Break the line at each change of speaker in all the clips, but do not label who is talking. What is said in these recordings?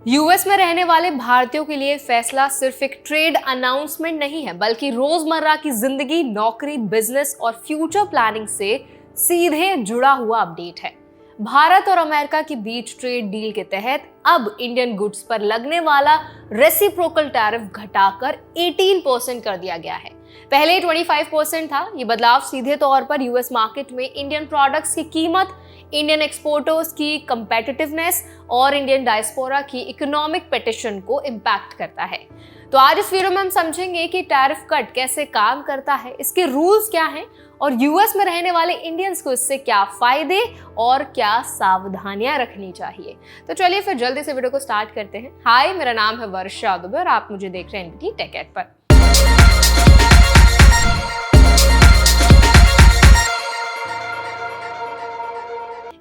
US में रहने वाले भारतीयों के लिए फैसला सिर्फ एक ट्रेड अनाउंसमेंट नहीं है, बल्कि रोजमर्रा की जिंदगी, नौकरी, बिजनेस और फ्यूचर प्लानिंग से सीधे जुड़ा हुआ अपडेट है। भारत और अमेरिका के बीच ट्रेड डील के तहत अब इंडियन गुड्स पर लगने वाला रेसिप्रोकल टैरिफ घटाकर 18% कर दिया गया है। पहले 25% था। ये बदलाव सीधे तौर पर यूएस मार्केट में इंडियन प्रोडक्ट्स की कीमत, इंडियन एक्सपोर्टर्स की कंपेटिटिवनेस और इंडियन डायस्पोरा की इकोनॉमिक पिटिशन को इम्पैक्ट करता है। तो आज इस वीडियो में हम समझेंगे कि टैरिफ कट कैसे काम करता है, इसके रूल्स क्या हैं और यूएस में रहने वाले इंडियंस को इससे क्या फायदे और क्या सावधानियां रखनी चाहिए। तो चलिए फिर जल्दी से वीडियो को स्टार्ट करते हैं। हाय, मेरा नाम है वर्षा दुबे और आप मुझे देख रहे हैं एनबीटी टेक एड पर।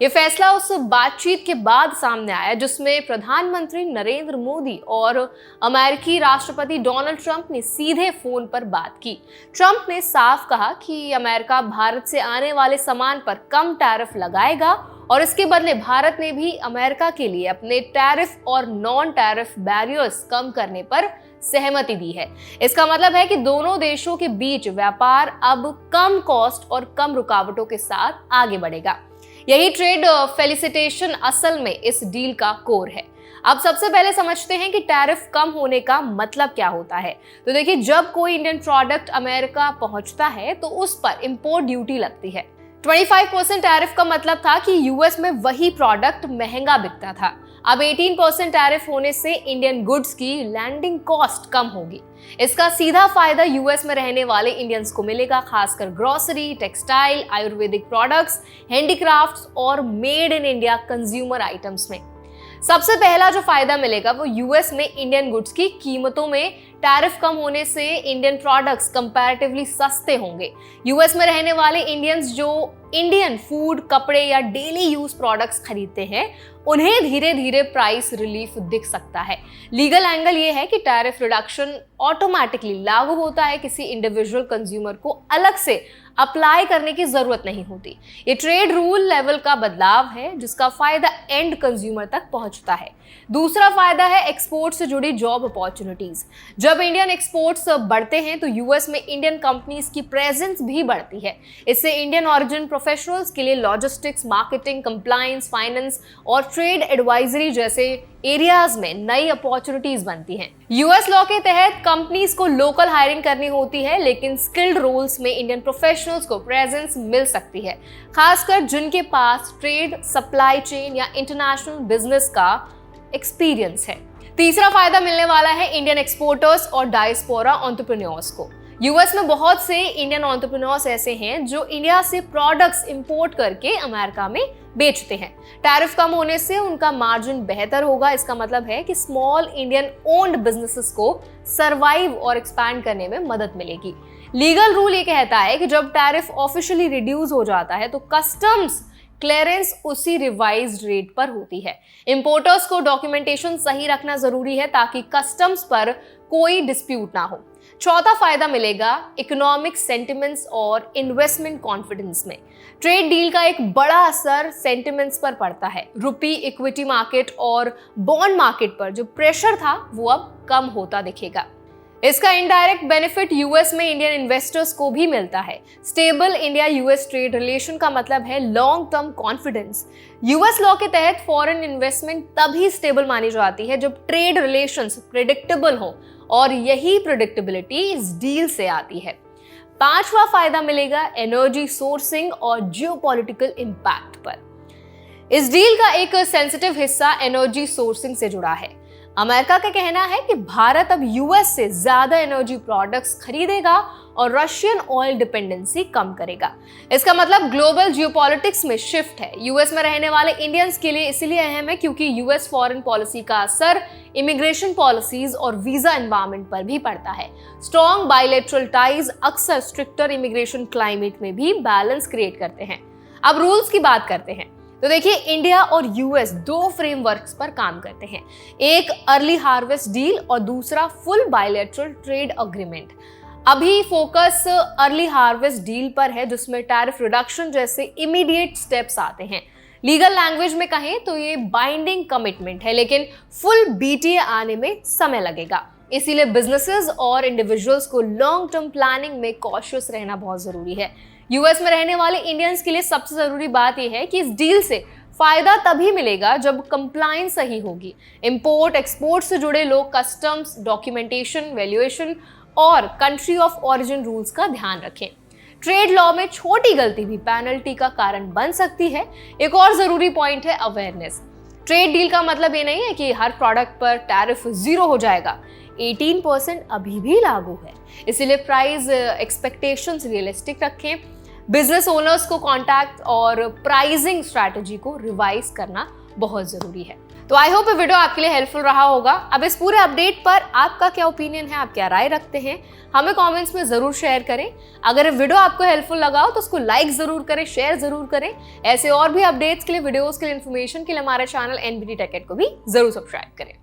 ये फैसला उस बातचीत के बाद सामने आया जिसमें प्रधानमंत्री नरेंद्र मोदी और अमेरिकी राष्ट्रपति डोनाल्ड ट्रंप ने सीधे फोन पर बात की। ट्रंप ने साफ कहा कि अमेरिका भारत से आने वाले सामान पर कम टैरिफ लगाएगा और इसके बदले भारत ने भी अमेरिका के लिए अपने टैरिफ और नॉन टैरिफ बैरियर्स कम करने पर सहमति दी है। इसका मतलब है कि दोनों देशों के बीच व्यापार अब कम कॉस्ट और कम रुकावटों के साथ आगे बढ़ेगा। यही ट्रेड फेलिसिटेशन असल में इस डील का कोर है। अब सबसे पहले समझते हैं कि टैरिफ कम होने का मतलब क्या होता है। तो देखिए, जब कोई इंडियन प्रोडक्ट अमेरिका पहुंचता है तो उस पर इंपोर्ट ड्यूटी लगती है। 25% टैरिफ का मतलब था कि यूएस में वही प्रोडक्ट महंगा बिकता था। अब 18% टैरिफ होने से इंडियन गुड्स की लैंडिंग कॉस्ट कम होगी। इसका सीधा फायदा यूएस में रहने वाले इंडियंस को मिलेगा, खासकर grocery, textile, ayurvedic products, handicrafts और made in India consumer items में। सबसे पहला जो फायदा मिलेगा वो यूएस में इंडियन गुड्स की कीमतों में टैरिफ कम होने से इंडियन प्रोडक्ट्स कंपैरेटिवली सस्ते होंगे। यूएस में रहने वाले इंडियंस जो इंडियन फूड, कपड़े या डेली यूज प्रोडक्ट्स खरीदते हैं उन्हें धीरे धीरे प्राइस रिलीफ दिख सकता है। लीगल एंगल ये है कि टैरिफ रिडक्शन ऑटोमेटिकली लागू होता है, किसी इंडिविजुअल कंज्यूमर को अलग से अप्लाई करने की जरूरत नहीं होती। ये ट्रेड रूल लेवल का बदलाव है जिसका फायदा एंड कंज्यूमर तक पहुंचता है। दूसरा फायदा है एक्सपोर्ट से जुड़ी जॉब अपॉर्चुनिटीज। जब इंडियन एक्सपोर्ट्स बढ़ते हैं तो यूएस में इंडियन कंपनीज की प्रेजेंस भी बढ़ती है। इससे इंडियन ओरिजिन प्रोफेशनल्स के लिए लॉजिस्टिक्स, मार्केटिंग, कंप्लायंस, फाइनेंस और ट्रेड एडवाइजरी जैसे एरियाज में नई अपॉर्चुनिटीज बनती हैं। यूएस लॉ के तहत कंपनीज को लोकल हायरिंग करनी होती है, लेकिन स्किल्ड रोल्स में इंडियन प्रोफेशनल्स को प्रेजेंस मिल सकती है, खासकर जिनके पास ट्रेड, सप्लाई चेन या इंटरनेशनल बिजनेस का एक्सपीरियंस है। तीसरा फायदा मिलने वाला है इंडियन एक्सपोर्टर्स और डायस्पोरा एंटरप्रेन्योर्स को। यूएस में बहुत से इंडियन एंटरप्रेन्योर्स ऐसे हैं जो इंडिया से प्रोडक्ट्स इंपोर्ट करके अमेरिका में बेचते हैं। टैरिफ कम होने से उनका मार्जिन बेहतर होगा। इसका मतलब है कि स्मॉल इंडियन ओन्ड बिजनेसेस को सर्वाइव और एक्सपैंड करने में मदद मिलेगी। लीगल रूल ये कहता है कि जब टैरिफ ऑफिशियली रिड्यूस हो जाता है तो कस्टम्स क्लियरेंस उसी रिवाइज्ड रेट पर होती है। इंपोर्टर्स को डॉक्यूमेंटेशन सही रखना जरूरी है ताकि कस्टम्स पर कोई डिस्प्यूट ना हो। चौथा फायदा मिलेगा इकोनॉमिक सेंटिमेंट्स और इन्वेस्टमेंट कॉन्फिडेंस में। ट्रेड डील का एक बड़ा असर सेंटिमेंट्स पर पड़ता है। रुपी, इक्विटी मार्केट और बॉन्ड मार्केट पर जो प्रेशर था वो अब कम होता दिखेगा। इसका इनडायरेक्ट बेनिफिट यूएस में इंडियन इन्वेस्टर्स को भी मिलता है। Stable India US trade relation का मतलब है long term confidence. US law के तहत फॉरेन इन्वेस्टमेंट तभी स्टेबल मानी जाती है जब ट्रेड रिलेशंस प्रेडिक्टेबल हो और यही प्रेडिक्टेबिलिटी इस डील से आती है। पांचवा फायदा मिलेगा एनर्जी सोर्सिंग और जियोपॉलिटिकल इंपैक्ट पर। इस डील का एक सेंसिटिव हिस्सा एनर्जी सोर्सिंग से जुड़ा है। अमेरिका का कहना है कि भारत अब यूएस से ज्यादा एनर्जी प्रोडक्ट्स खरीदेगा और रशियन ऑयल डिपेंडेंसी कम करेगा। इसका मतलब ग्लोबल जियोपॉलिटिक्स में शिफ्ट है। यूएस में रहने वाले इंडियंस के लिए इसलिए अहम है क्योंकि यूएस फॉरेन पॉलिसी का असर इमिग्रेशन पॉलिसीज और वीजा एनवायरनमेंट पर भी पड़ता है। स्ट्रॉन्ग बायलैटरल टाइज अक्सर स्ट्रिक्टर इमिग्रेशन क्लाइमेट में भी बैलेंस क्रिएट करते हैं। अब रूल्स की बात करते हैं। तो देखिए, इंडिया और यूएस दो फ्रेमवर्क्स पर काम करते हैं, एक अर्ली हार्वेस्ट डील और दूसरा फुल बायलैटरल ट्रेड अग्रीमेंट। अभी फोकस अर्ली हार्वेस्ट डील पर है जिसमें टैरिफ रिडक्शन जैसे इमीडिएट स्टेप्स आते हैं। लीगल लैंग्वेज में कहें तो ये बाइंडिंग कमिटमेंट है, लेकिन फुल बीटीए आने में समय लगेगा। इसीलिए बिजनेसेस और इंडिविजुअल्स को लॉन्ग टर्म प्लानिंग में कॉशियस रहना बहुत जरूरी है। यूएस में रहने वाले इंडियंस के लिए सबसे जरूरी बात यह है कि इस डील से फायदा तभी मिलेगा जब कंप्लायंस सही होगी। इंपोर्ट एक्सपोर्ट से जुड़े लोग कस्टम्स, डॉक्यूमेंटेशन, वैल्यूएशन और कंट्री ऑफ ओरिजिन रूल्स का ध्यान रखें। ट्रेड लॉ में छोटी गलती भी पेनल्टी का कारण बन सकती है। एक और जरूरी पॉइंट है अवेयरनेस। ट्रेड डील का मतलब ये नहीं है कि हर प्रोडक्ट पर टैरिफ 0 हो जाएगा। 18% अभी भी लागू है, इसीलिए प्राइस एक्सपेक्टेशंस रियलिस्टिक रखें। बिजनेस ओनर्स को कॉन्टैक्ट और प्राइसिंग स्ट्रैटेजी को रिवाइज करना बहुत जरूरी है। तो आई होप ये वीडियो आपके लिए हेल्पफुल रहा होगा। अब इस पूरे अपडेट पर आपका क्या ओपिनियन है, आप क्या राय रखते हैं, हमें कमेंट्स में जरूर शेयर करें। अगर ये वीडियो आपको हेल्पफुल लगा हो तो उसको लाइक जरूर करें, शेयर जरूर करें। ऐसे और भी अपडेट्स के लिए, वीडियोस के लिए, इन्फॉर्मेशन के लिए हमारे चैनल NBT Tech Ed को भी जरूर सब्सक्राइब करें।